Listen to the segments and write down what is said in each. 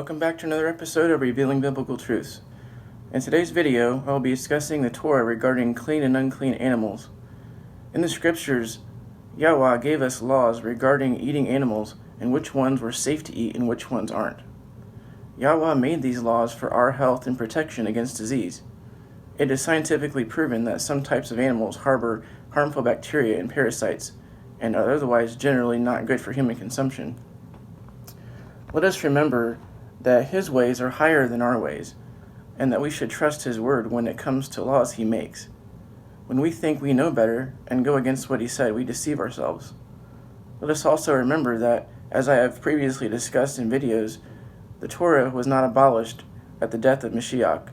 Welcome back to another episode of Revealing Biblical Truths. In today's video, I will be discussing the Torah regarding clean and unclean animals. In the scriptures, Yahweh gave us laws regarding eating animals and which ones were safe to eat and which ones aren't. Yahweh made these laws for our health and protection against disease. It is scientifically proven that some types of animals harbor harmful bacteria and parasites and are otherwise generally not good for human consumption. Let us remember that His ways are higher than our ways, and that we should trust His word when it comes to laws He makes. When we think we know better and go against what He said, we deceive ourselves. Let us also remember that, as I have previously discussed in videos, the Torah was not abolished at the death of Mashiach,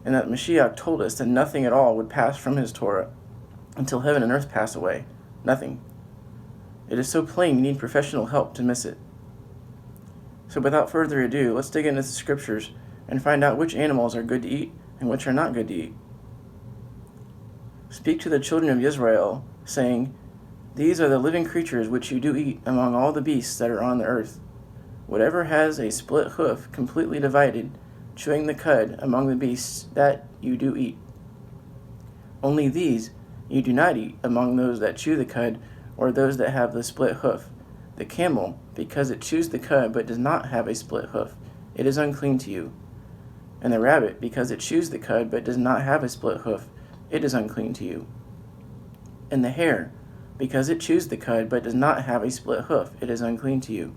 and that Mashiach told us that nothing at all would pass from His Torah until heaven and earth pass away. Nothing. It is so plain you need professional help to miss it. So without further ado, let's dig into the scriptures and find out which animals are good to eat and which are not good to eat. Speak to the children of Israel, saying, "These are the living creatures which you do eat among all the beasts that are on the earth. Whatever has a split hoof completely divided, chewing the cud among the beasts, that you do eat. Only these you do not eat among those that chew the cud or those that have the split hoof. The camel, because it chews the cud but does not have a split hoof, it is unclean to you. And the rabbit, because it chews the cud but does not have a split hoof, it is unclean to you. And the hare, because it chews the cud but does not have a split hoof, it is unclean to you.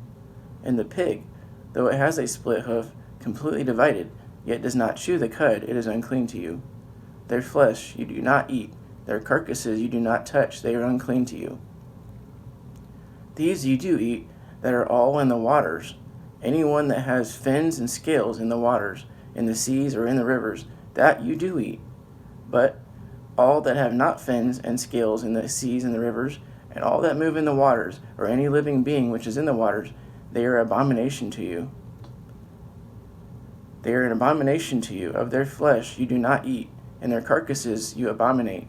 And the pig, though it has a split hoof, completely divided, yet does not chew the cud, it is unclean to you. Their flesh you do not eat, their carcasses you do not touch, they are unclean to you. These you do eat, that are all in the waters. Any one that has fins and scales in the waters, in the seas or in the rivers, that you do eat. But all that have not fins and scales in the seas and the rivers, and all that move in the waters, or any living being which is in the waters, they are abomination to you. They are an abomination to you. Of their flesh you do not eat, and their carcasses you abominate.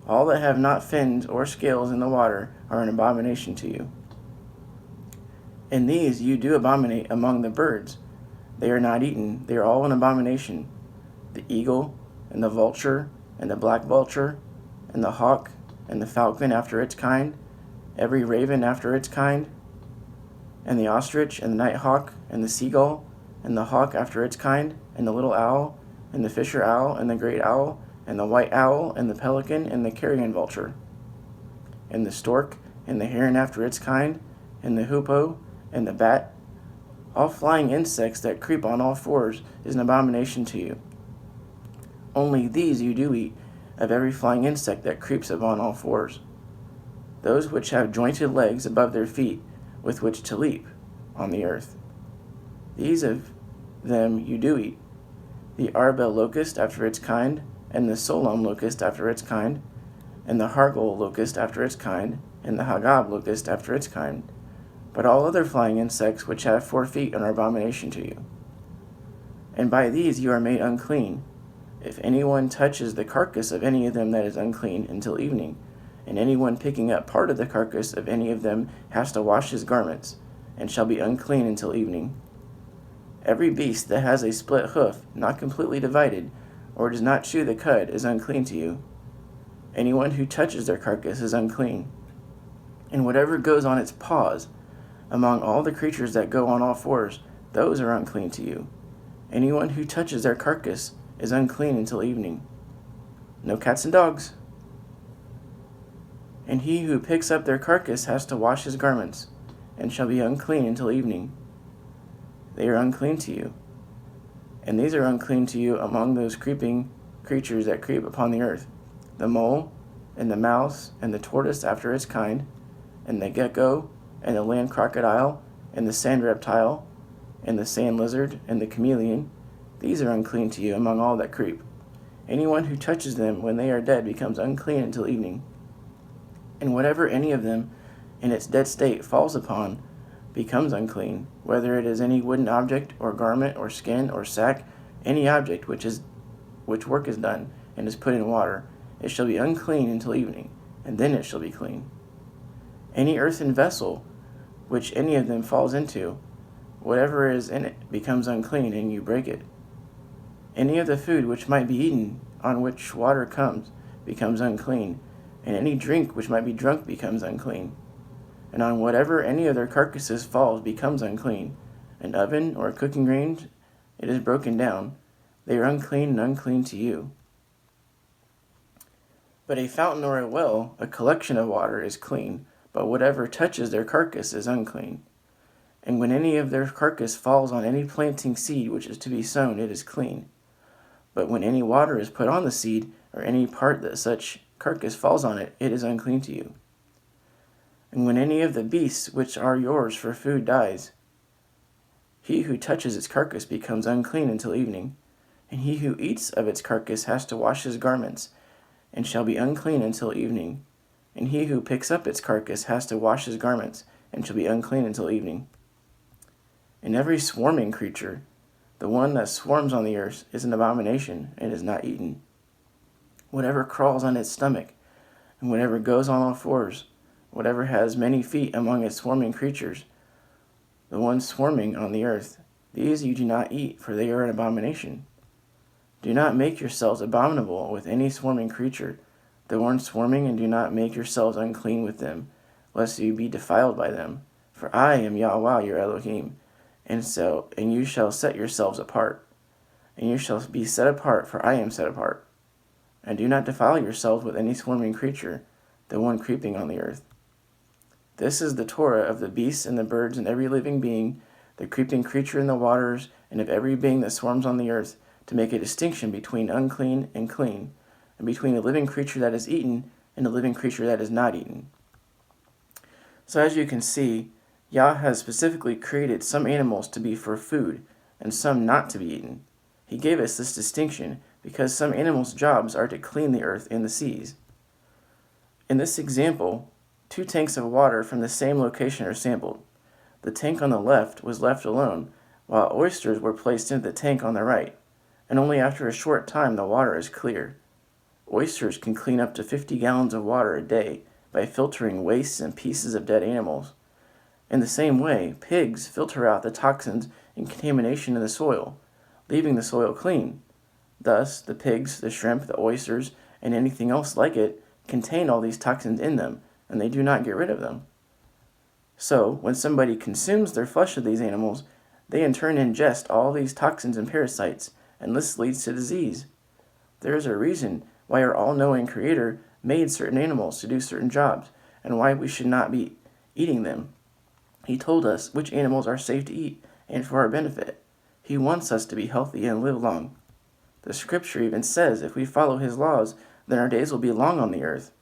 All that have not fins or scales in the water are an abomination to you. And these you do abominate among the birds. They are not eaten, they are all an abomination. The eagle, and the vulture, and the black vulture, and the hawk, and the falcon after its kind, every raven after its kind, and the ostrich, and the nighthawk, and the seagull, and the hawk after its kind, and the little owl, and the fisher owl, and the great owl, and the white owl, and the pelican, and the carrion vulture, and the stork, and the heron after its kind, and the hoopoe, and the bat, all flying insects that creep on all fours, is an abomination to you. Only these you do eat, of every flying insect that creeps upon all fours. Those which have jointed legs above their feet, with which to leap on the earth. These of them you do eat, the arbel locust after its kind, and the solam locust after its kind, and the hargol locust after its kind, and the hagab locust after its kind. But all other flying insects which have 4 feet are an abomination to you. And by these you are made unclean. If anyone touches the carcass of any of them, that is unclean until evening, and anyone picking up part of the carcass of any of them has to wash his garments, and shall be unclean until evening. Every beast that has a split hoof, not completely divided, or does not chew the cud, is unclean to you. Anyone who touches their carcass is unclean. And whatever goes on its paws, among all the creatures that go on all fours, those are unclean to you. Anyone who touches their carcass is unclean until evening. No cats and dogs. And he who picks up their carcass has to wash his garments, and shall be unclean until evening. They are unclean to you. And these are unclean to you among those creeping creatures that creep upon the earth, the mole, and the mouse, and the tortoise after its kind, and the gecko, and the land crocodile, and the sand reptile, and the sand lizard, and the chameleon. These are unclean to you among all that creep. Anyone who touches them when they are dead becomes unclean until evening. And whatever any of them in its dead state falls upon becomes unclean, whether it is any wooden object, or garment, or skin, or sack, any object which work is done, and is put in water. It shall be unclean until evening, and then it shall be clean. Any earthen vessel which any of them falls into, whatever is in it becomes unclean, and you break it. Any of the food which might be eaten, on which water comes, becomes unclean, and any drink which might be drunk becomes unclean. And on whatever any of their carcasses falls becomes unclean. An oven or a cooking range, it is broken down. They are unclean, and unclean to you. But a fountain or a well, a collection of water, is clean, but whatever touches their carcass is unclean. And when any of their carcass falls on any planting seed which is to be sown, it is clean. But when any water is put on the seed, or any part that such carcass falls on it, it is unclean to you. And when any of the beasts which are yours for food dies, he who touches its carcass becomes unclean until evening, and he who eats of its carcass has to wash his garments, and shall be unclean until evening. And he who picks up its carcass has to wash his garments, and shall be unclean until evening. And every swarming creature, the one that swarms on the earth, is an abomination, and is not eaten. Whatever crawls on its stomach, and whatever goes on all fours, whatever has many feet among its swarming creatures, the ones swarming on the earth, these you do not eat, for they are an abomination. Do not make yourselves abominable with any swarming creature, the ones swarming, and do not make yourselves unclean with them, lest you be defiled by them. For I am Yahweh your Elohim, and you shall set yourselves apart, and you shall be set apart, for I am set apart. And do not defile yourselves with any swarming creature, the one creeping on the earth. This is the Torah of the beasts and the birds and every living being, the creeping creature in the waters, and of every being that swarms on the earth, to make a distinction between unclean and clean, and between a living creature that is eaten and a living creature that is not eaten. So as you can see, Yah has specifically created some animals to be for food, and some not to be eaten. He gave us this distinction because some animals' jobs are to clean the earth and the seas. In this example, 2 tanks of water from the same location are sampled. The tank on the left was left alone, while oysters were placed into the tank on the right, and only after a short time the water is clear. Oysters can clean up to 50 gallons of water a day by filtering wastes and pieces of dead animals. In the same way, pigs filter out the toxins and contamination in the soil, leaving the soil clean. Thus, the pigs, the shrimp, the oysters, and anything else like it contain all these toxins in them, and they do not get rid of them. So, when somebody consumes their flesh of these animals, they in turn ingest all these toxins and parasites, and this leads to disease. There is a reason why our all-knowing Creator made certain animals to do certain jobs, and why we should not be eating them. He told us which animals are safe to eat, and for our benefit. He wants us to be healthy and live long. The scripture even says if we follow His laws, then our days will be long on the earth.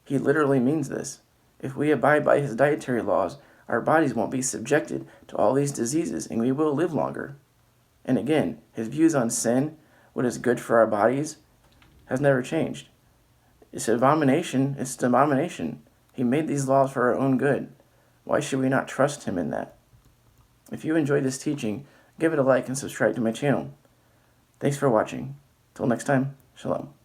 He literally means this. If we abide by His dietary laws, our bodies won't be subjected to all these diseases, and we will live longer. And again, His views on sin, what is good for our bodies, has never changed. It's an abomination. It's an abomination. He made these laws for our own good. Why should we not trust Him in that? If you enjoyed this teaching, give it a like and subscribe to my channel. Thanks for watching. Till next time, Shalom.